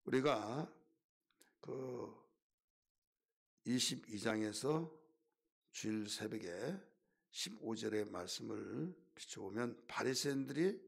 우리가 그 22장에서 주일 새벽에 15절의 말씀을 비춰보면 바리새인들이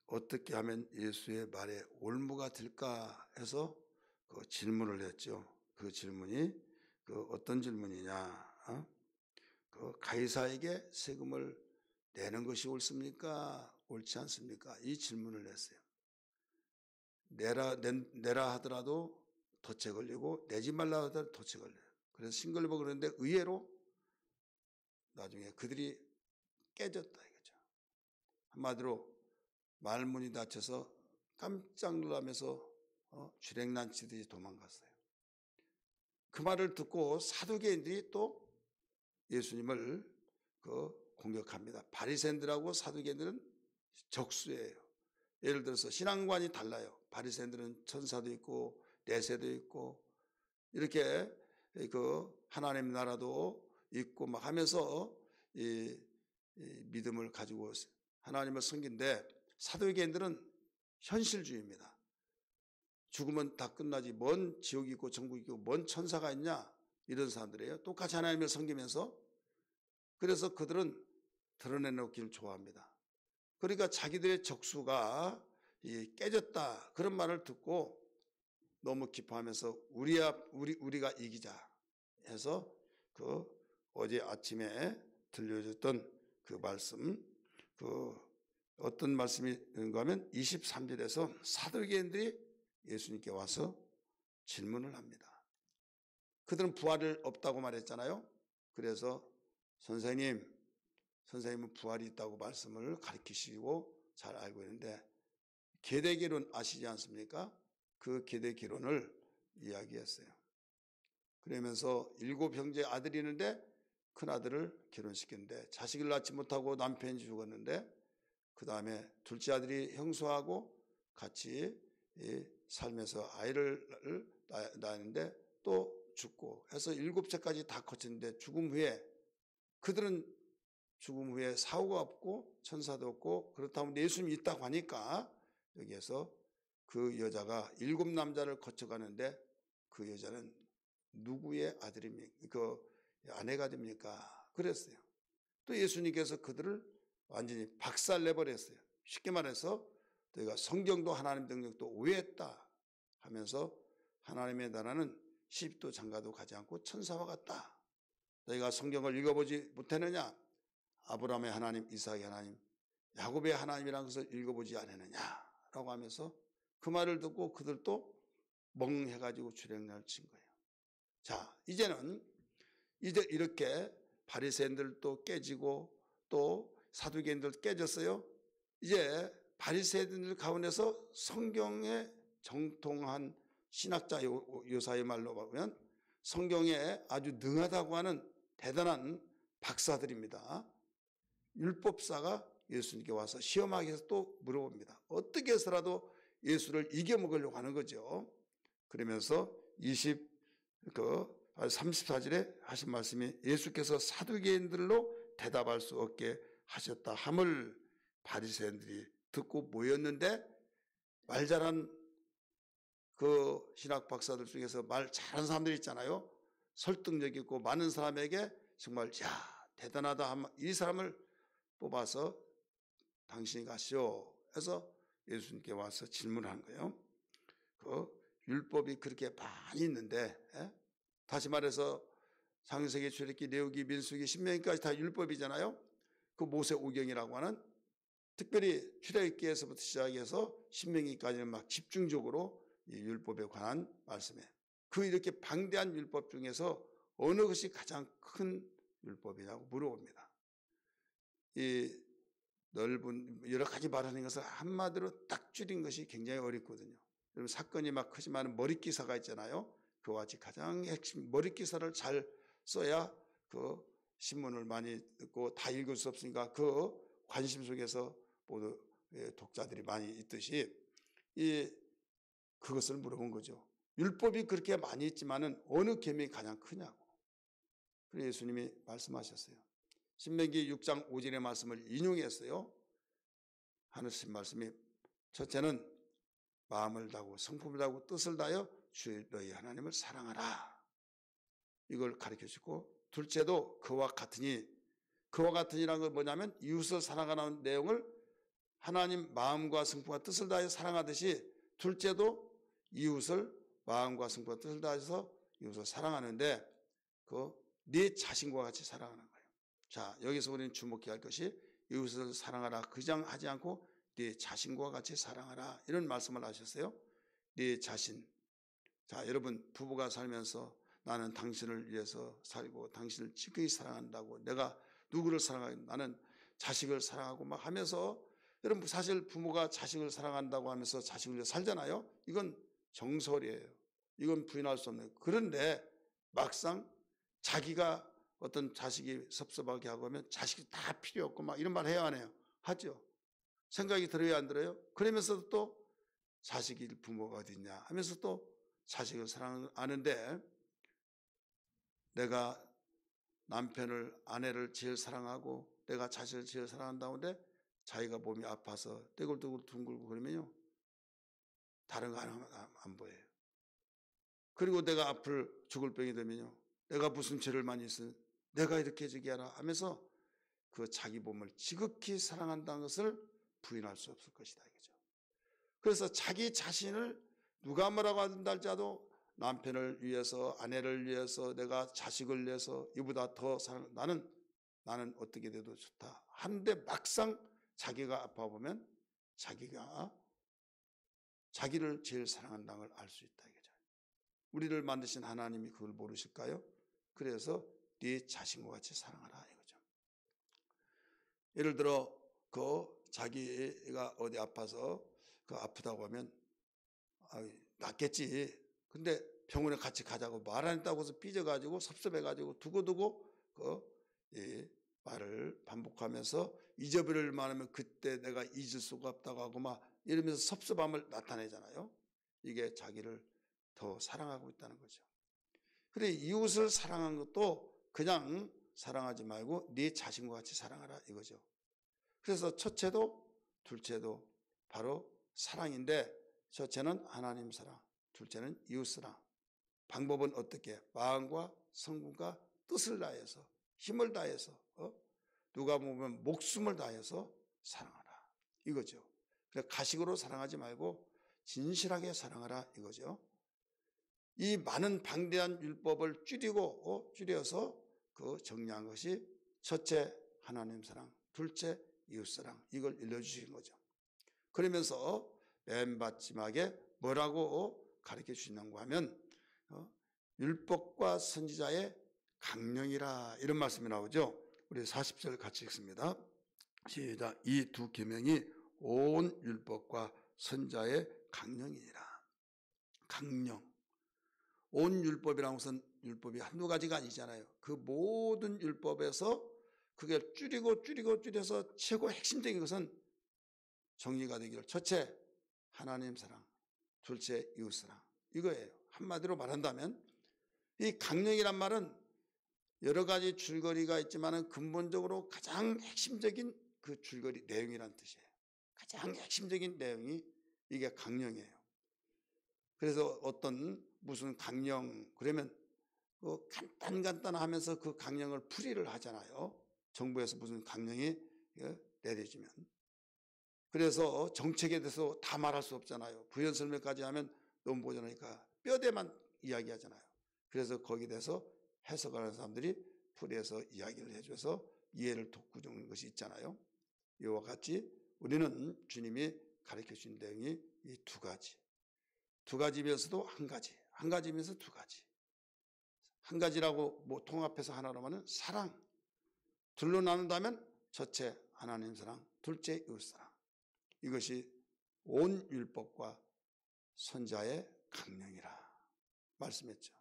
어떻게 하면 예수의 말에 올무가 될까 해서 질문을 했죠. 그 질문이 어떤 질문이냐? 가이사에게 세금을 내는 것이 옳습니까? 옳지 않습니까? 이 질문을 했어요. 내라 하더라도 덫에 걸리고 내지 말라 하더라도 덫에 걸려요. 그래서 싱글벙글 그러는데 의외로 나중에 그들이 깨졌다 이거죠. 한마디로 말문이 닫혀서 깜짝 놀라면서 주랭난치듯이 도망갔어요. 그 말을 듣고 사두개인들이 또 예수님을 공격합니다. 바리새인들하고 사두개인들은 적수예요. 예를 들어서 신앙관이 달라요. 바리새인들은 천사도 있고 내세도 있고 이렇게 하나님 나라도 있고 막 하면서 이 믿음을 가지고 하나님을 섬긴데 사두개인들은 현실주의입니다. 죽으면 다 끝나지 뭔 지옥이 있고 천국이 있고 뭔 천사가 있냐 이런 사람들이에요. 똑같이 하나님을 섬기면서 그래서 그들은 드러내놓기를 좋아합니다. 그러니까 자기들의 적수가 깨졌다 그런 말을 듣고 너무 기뻐하면서 우리가 이기자 해서 어제 아침에 들려줬던 그 말씀 어떤 말씀인가 하면 23절에서 사두개인들이 예수님께 와서 질문을 합니다. 그들은 부활이 없다고 말했잖아요. 그래서 선생님은 부활이 있다고 말씀을 가르치시고 잘 알고 있는데 계대기론 아시지 않습니까? 그 계대기론을 이야기했어요. 그러면서 7 형제 아들이 있는데 큰 아들을 결혼시켰는데 자식을 낳지 못하고 남편이 죽었는데 그 다음에 둘째 아들이 형수하고 같이 살면서 아이를 낳았는데 또 죽고 해서 7채까지 다 거쳤는데 그들은 죽음 후에 사후가 없고 천사도 없고 그렇다면 예수님이 있다고 하니까 여기에서 그 여자가 7 남자를 거쳐가는데 그 여자는 누구의 아들입니까? 아내가 됩니까? 그랬어요. 또 예수님께서 그들을 완전히 박살내버렸어요. 쉽게 말해서 너희가 성경도 하나님 능력도 오해했다 하면서 하나님의 나라는 시집도 장가도 가지 않고 천사와 같다. 너희가 성경을 읽어보지 못했느냐? 아브라함의 하나님, 이삭의 하나님, 야곱의 하나님이라는 것을 읽어보지 않았느냐라고 하면서 그 말을 듣고 그들도 멍해가지고 주랭난을 친 거예요. 자, 이제 이렇게 바리새인들도 깨지고 또 사두개인들도 깨졌어요. 이제 바리새인들 가운데서 성경에 정통한 신학자 요사의 말로 보면 성경에 아주 능하다고 하는 대단한 박사들입니다. 율법사가 예수님께 와서 시험하기 위해서 또 물어봅니다. 어떻게 해서라도 예수를 이겨먹으려고 하는 거죠. 그러면서 34절에 하신 말씀이 예수께서 사두개인들로 대답할 수 없게 하셨다 함을 바리새인들이 듣고 모였는데 말 잘한 그 신학 박사들 중에서 말 잘하는 사람들이 있잖아요. 설득력 있고 많은 사람에게 정말 대단하다 이 사람을 뽑아서 당신이 가시오 해서 예수님께 와서 질문한 거예요. 율법이 그렇게 많이 있는데 다시 말해서 창세기, 출애굽기, 레위기, 민수기, 신명기까지 다 율법이잖아요. 그 모세오경이라고 하는 특별히 출애굽기에서부터 시작해서 신명기까지는 막 집중적으로 이 율법에 관한 말씀에 이렇게 방대한 율법 중에서 어느 것이 가장 큰 율법이냐고 물어봅니다. 이 넓은 여러 가지 말하는 것을 한마디로 딱 줄인 것이 굉장히 어렵거든요. 여러분 사건이 막 크지만 머릿기사가 있잖아요. 그와 같이 가장 핵심 머릿기사를 잘 써야 그 신문을 많이 듣고 다 읽을 수 없으니까 그 관심 속에서 모두 독자들이 많이 있듯이 그것을 물어본 거죠. 율법이 그렇게 많이 있지만은 어느 계명이 가장 크냐고. 그래서 예수님이 말씀하셨어요. 신명기 6장 5절의 말씀을 인용했어요. 하나님 말씀이 첫째는 마음을 다하고 성품을 다하고 뜻을 다하여 주 너희 하나님을 사랑하라. 이걸 가르쳐주고, 둘째도 그와 같으니, 그와 같으니라는 건 뭐냐면 이웃을 사랑하는 내용을 하나님 마음과 성품과 뜻을 다해 사랑하듯이, 둘째도 이웃을 마음과 성품과 뜻을 다해서 이웃을 사랑하는데 네 자신과 같이 사랑하는 거예요. 자, 여기서 우리는 주목해야 할 것이 이웃을 사랑하라 그냥 하지 않고 네 자신과 같이 사랑하라, 이런 말씀을 하셨어요. 네 자신. 자, 여러분, 부부가 살면서 나는 당신을 위해서 살고 당신을 지극히 사랑한다고, 내가 누구를 사랑하고 나는 자식을 사랑하고 막 하면서, 여러분 사실 부모가 자식을 사랑한다고 하면서 자식을 위해 살잖아요. 이건 정설이에요. 이건 부인할 수 없는. 그런데 막상 자기가 어떤 자식이 섭섭하게 하고 하면 자식이 다 필요 없고 막 이런 말 해야 하네요. 하죠. 생각이 들어요, 안 들어요? 그러면서도 또 자식이 부모가 어디 있냐 하면서 또 자식을 사랑하는데, 내가 남편을, 아내를 제일 사랑하고 내가 자식을 제일 사랑한다는데 자기가 몸이 아파서 떼굴떼굴 둥글고 그러면요, 다른 거 안 보여요. 그리고 내가 앞을 죽을 병이 되면요, 내가 무슨 죄를 많이 했으니 내가 이렇게 저기 하라 하면서 그 자기 몸을 지극히 사랑한다는 것을 부인할 수 없을 것이다, 이거죠. 그래서 자기 자신을 누가 뭐라고 한다 할지라도 남편을 위해서, 아내를 위해서, 내가 자식을 위해서 이보다 더 나는 어떻게 돼도 좋다 하는데, 막상 자기가 아파 보면 자기가 자기를 제일 사랑한다는 걸 알 수 있다, 이거죠. 우리를 만드신 하나님이 그걸 모르실까요? 그래서 네 자신과 같이 사랑하라, 이거죠. 예를 들어 자기가 어디 아파서 아프다고 하면 낫겠지. 근데 병원에 같이 가자고 말 안 했다고 해서 삐져가지고 섭섭해가지고 두고두고 이 말을 반복하면서 잊어버릴 만하면 그때 내가 잊을 수가 없다고 하고 막 이러면서 섭섭함을 나타내잖아요. 이게 자기를 더 사랑하고 있다는 거죠. 그래, 이웃을 사랑하는 것도 그냥 사랑하지 말고 네 자신과 같이 사랑하라, 이거죠. 그래서 첫째도 둘째도 바로 사랑인데, 첫째는 하나님 사랑, 둘째는 이웃 사랑. 방법은 어떻게? 마음과 성품과 뜻을 다해서, 힘을 다해서, 누가 보면 목숨을 다해서 사랑하라, 이거죠. 그래서 가식으로 사랑하지 말고 진실하게 사랑하라, 이거죠. 이 많은 방대한 율법을 줄여서 정리한 것이 첫째 하나님 사랑, 둘째 이웃 사랑, 이걸 일러주신 거죠. 그러면서 맨 마지막에 뭐라고 가르쳐 주시는가 하면 율법과 선지자의 강령이라, 이런 말씀이 나오죠. 우리 40절 같이 읽습니다. 시작. 이 두 계명이 온 율법과 선지자의 강령이니라. 강령. 온 율법이라는 것은 율법이 한두 가지가 아니잖아요. 그 모든 율법에서 그게 줄여서 최고 핵심적인 것은 정리가 되기를, 첫째 하나님 사랑, 둘째 이웃 사랑, 이거예요. 한마디로 말한다면 이 강령이란 말은 여러 가지 줄거리가 있지만 근본적으로 가장 핵심적인 그 줄거리 내용이란 뜻이에요. 가장 핵심적인 내용이 이게 강령이에요. 그래서 무슨 강령 그러면 간단하면서 그 강령을 풀이를 하잖아요. 정부에서 무슨 강령이 내려지면. 그래서 정책에 대해서 다 말할 수 없잖아요. 부연 설명까지 하면 너무 모자라니까 뼈대만 이야기하잖아요. 그래서 거기에 대해서 해석하는 사람들이 풀이해서 이야기를 해줘서 이해를 돕는 것이 있잖아요. 이와 같이 우리는 주님이 가르쳐 주신 내용이 이 두 가지. 두 가지면서도 한 가지, 한 가지면서 두 가지. 한 가지라고 통합해서 하나로 하면 사랑. 둘로 나눈다면 첫째 하나님 사랑, 둘째 이웃 사랑. 이것이 온 율법과 선자의 강령이라 말씀했죠.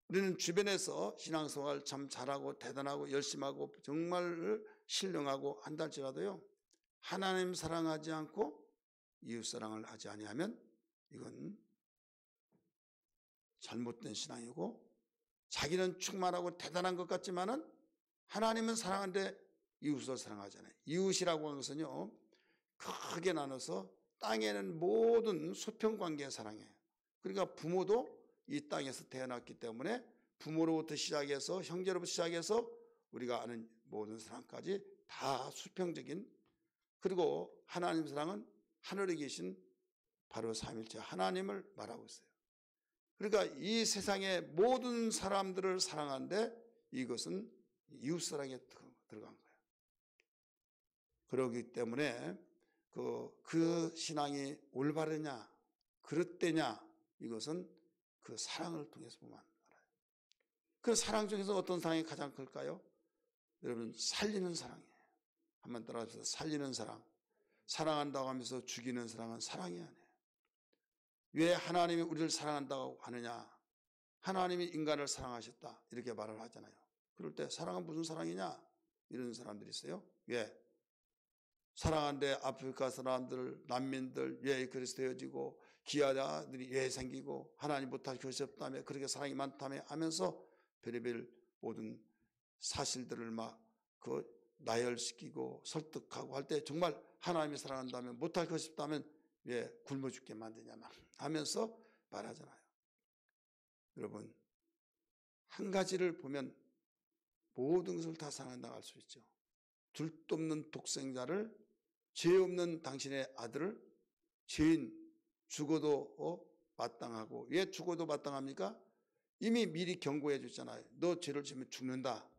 우리는 주변에서 신앙생활 참 잘하고 대단하고 열심하고 정말 신령하고 한다 할지라도요, 하나님 사랑하지 않고 이웃 사랑을 하지 아니하면 이건 잘못된 신앙이고, 자기는 충만하고 대단한 것 같지만은 하나님은 사랑하는데 이웃을 사랑하잖아요. 이웃이라고 하는 것은요, 크게 나눠서 땅에는 모든 수평관계의 사랑이에요. 그러니까 부모도 이 땅에서 태어났기 때문에 부모로부터 시작해서 형제로부터 시작해서 우리가 아는 모든 사랑까지 다 수평적인, 그리고 하나님 사랑은 하늘에 계신 바로 삼일체 하나님을 말하고 있어요. 그러니까 이 세상의 모든 사람들을 사랑하는데 이것은 이웃사랑에 들어간 거예요. 그렇기 때문에 그 신앙이 올바르냐 그릇되냐 이것은 그 사랑을 통해서 보면 알아요. 그 사랑 중에서 어떤 사랑이 가장 클까요? 여러분, 살리는 사랑이에요. 한번 따라하셔서 살리는 사랑. 사랑한다고 하면서 죽이는 사랑은 사랑이 아니에요. 왜 하나님이 우리를 사랑한다고 하느냐? 하나님이 인간을 사랑하셨다 이렇게 말을 하잖아요. 그럴 때 사랑은 무슨 사랑이냐? 이런 사람들이 있어요. 왜? 사랑하는데 아프리카 사람들, 난민들 왜 그리스도여지고 기아들이 왜 생기고 하나님 못할 것이 없다며 그렇게 사랑이 많다며 하면서 별의별 모든 사실들을 막 나열시키고 설득하고 할 때 정말 하나님이 사랑한다면 못할 것이 없다면 왜 굶어 죽게 만드냐 하면서 말하잖아요. 여러분, 한 가지를 보면 모든 것을 다 사랑한다고 할 수 있죠. 둘도 없는 독생자를, 죄 없는 당신의 아들을 죄인 죽어도 마땅하고, 왜 죽어도 마땅합니까? 이미 미리 경고해 줬잖아요. 너 죄를 지으면 죽는다.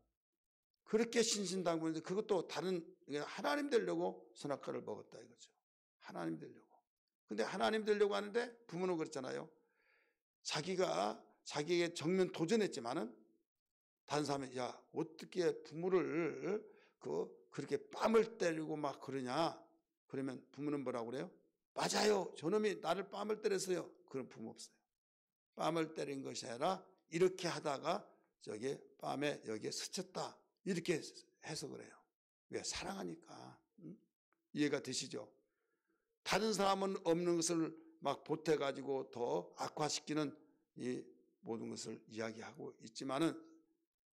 그렇게 신신당부했는데 그것도 다른 하나님 되려고 선악과를 먹었다 이거죠. 하나님 되려고. 근데 하나님 되려고 하는데 부모는 그렇잖아요. 자기에게 정면 도전했지만은 다른 사람이 야 어떻게 부모를 그렇게 뺨을 때리고 막 그러냐? 그러면 부모는 뭐라고 그래요? 맞아요. 저놈이 나를 뺨을 때렸어요. 그런 부모 없어요. 뺨을 때린 것이 아니라 이렇게 하다가 저기 뺨에 여기에 스쳤다. 이렇게 해석을 해요. 왜? 사랑하니까. 이해가 되시죠? 다른 사람은 없는 것을 막 보태가지고 더 악화시키는 이 모든 것을 이야기하고 있지만은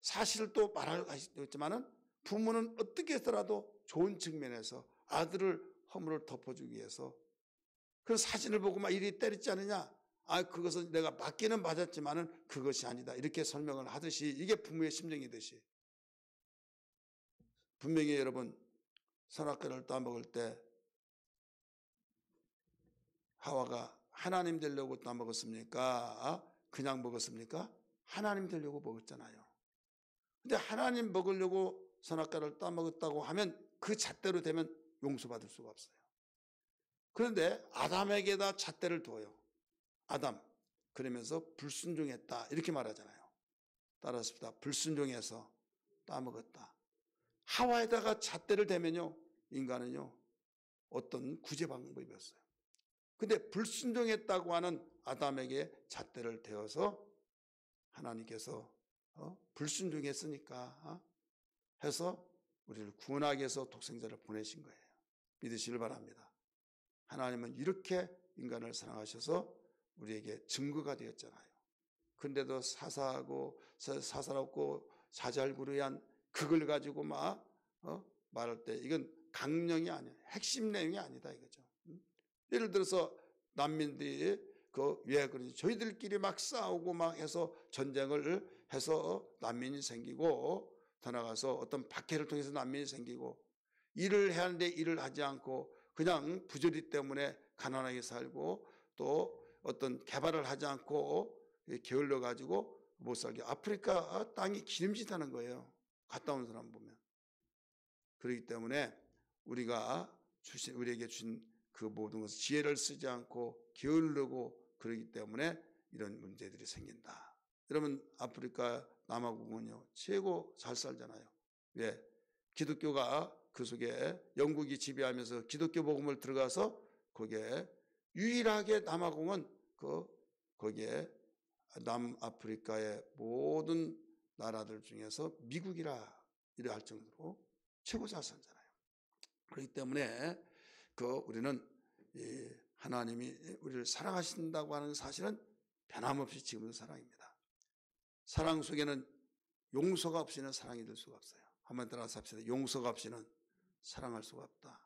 사실을 또 말하고 있지만은 부모는 어떻게 해서라도 좋은 측면에서 아들을 허물을 덮어주기 위해서 그 사진을 보고 막 이리 때렸지 않느냐? 그것은 내가 맞기는 맞았지만은 그것이 아니다. 이렇게 설명을 하듯이 이게 부모의 심정이듯이. 분명히 여러분, 선악과를 따먹을 때 하와가 하나님 되려고 따먹었습니까? 그냥 먹었습니까? 하나님 되려고 먹었잖아요. 근데 하나님 먹으려고 선악과를 따먹었다고 하면 그 잣대로 되면 용서받을 수가 없어요. 그런데 아담에게다 잣대를 두어요. 아담. 그러면서 불순종했다. 이렇게 말하잖아요. 따라서 불순종해서 따먹었다. 하와에다가 잣대를 대면요. 인간은요. 어떤 구제 방법이었어요. 근데 불순종했다고 하는 아담에게 잣대를 대어서 하나님께서 불순종했으니까 해서 우리를 구원하기 위해서 독생자를 보내신 거예요. 믿으시길 바랍니다. 하나님은 이렇게 인간을 사랑하셔서 우리에게 증거가 되었잖아요. 근데도 사사롭고 자잘구레한 그걸 가지고 말할 때 이건 강령이 아니에요. 핵심 내용이 아니다 이거죠. 예를 들어서 난민들이 왜 그런지 저희들끼리 막 싸우고 막 해서 전쟁을 해서 난민이 생기고 더 나가서 어떤 박해를 통해서 난민이 생기고 일을 해야 하는데 일을 하지 않고 그냥 부조리 때문에 가난하게 살고 또 어떤 개발을 하지 않고 게을러 가지고 못 살게 아프리카 땅이 기름지다는 거예요. 갔다 온 사람 보면. 그렇기 때문에 우리에게 주신 그 모든 것을 지혜를 쓰지 않고 게을르고 그러기 때문에 이런 문제들이 생긴다. 여러분 아프리카 남아공은요 최고 잘 살잖아요. 왜? 기독교가 그 속에 영국이 지배하면서 기독교 복음을 들어가서 거기에 유일하게 남아공은 거기에 남아프리카의 모든 나라들 중에서 미국이라 이래 할 정도로 최고 잘 살잖아요. 그렇기 때문에 우리는 하나님이 우리를 사랑하신다고 하는 사실은 변함없이 지금도 사랑입니다. 사랑 속에는 용서가 없이는 사랑이 될 수가 없어요. 한번 따라서 합시다. 용서가 없이는 사랑할 수가 없다.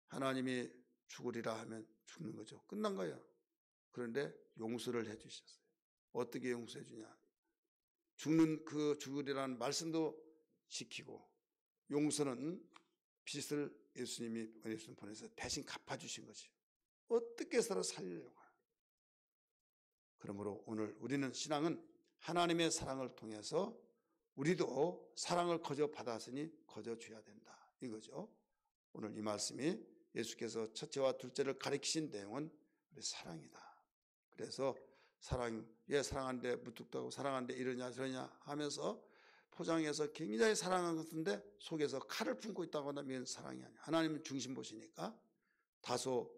하나님이 죽으리라 하면 죽는 거죠. 끝난 거예요. 그런데 용서를 해 주셨어요. 어떻게 용서해 주냐? 죽는 그 죽으리라는 말씀도 지키고, 용서는 빚을 예수님이 보내서 대신 갚아주신 거죠. 어떻게 서로 살려고 하는. 그러므로 오늘 우리는 신앙은 하나님의 사랑을 통해서 우리도 사랑을 거저 받았으니 거저 줘야 된다, 이거죠. 오늘 이 말씀이 예수께서 첫째와 둘째를 가리키신 내용은 우리 사랑이다. 그래서 왜 사랑하는데 무뚝뚝하고 사랑하는데 이러냐 저러냐 하면서 포장해서 굉장히 사랑한 것 같은데 속에서 칼을 품고 있다고 하면 사랑이 아니야. 하나님은 중심 보시니까 다소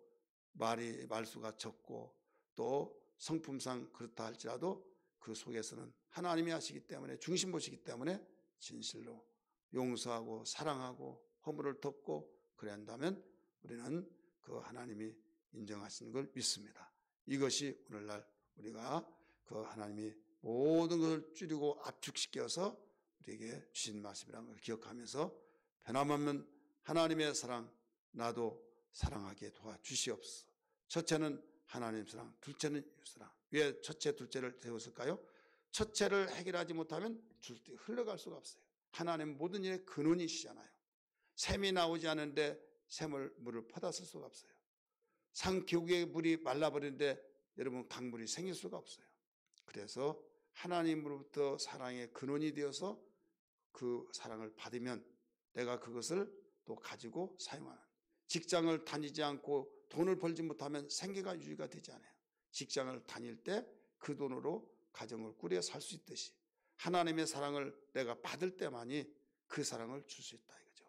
말수가 적고 또 성품상 그렇다 할지라도 그 속에서는 하나님이 하시기 때문에, 중심 보시기 때문에 진실로 용서하고 사랑하고 허물을 덮고 그래야 한다면 우리는 그 하나님이 인정하시는 걸 믿습니다. 이것이 오늘날 우리가 그 하나님이 모든 것을 줄이고 압축시켜서 우리에게 주신 말씀이라는 걸 기억하면서 변함없는 하나님의 사랑, 나도 사랑하게 도와주시옵소서. 첫째는 하나님 사랑, 둘째는 이웃 사랑. 왜 첫째, 둘째를 세웠을까요? 첫째를 해결하지 못하면 둘째 흘러갈 수가 없어요. 하나님 모든 일의 근원이시잖아요. 샘이 나오지 않는데 물을 퍼다 쓸 수가 없어요. 계곡의 물이 말라버리는데 여러분 강물이 생길 수가 없어요. 그래서 하나님으로부터 사랑의 근원이 되어서 그 사랑을 받으면 내가 그것을 또 가지고 사용하는, 직장을 다니지 않고 돈을 벌지 못하면 생계가 유지가 되지 않아요. 직장을 다닐 때 그 돈으로 가정을 꾸려 살 수 있듯이 하나님의 사랑을 내가 받을 때만이 그 사랑을 줄 수 있다, 이거죠.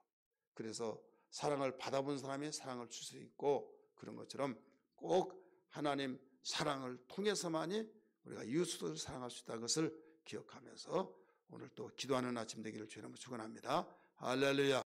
그래서 사랑을 받아본 사람이 사랑을 줄 수 있고, 그런 것처럼 꼭 하나님 사랑을 통해서만이 우리가 이웃을 사랑할 수 있다는 것을 기억하면서 오늘 또 기도하는 아침 되기를 주의 이름으로 축원합니다. 할렐루야.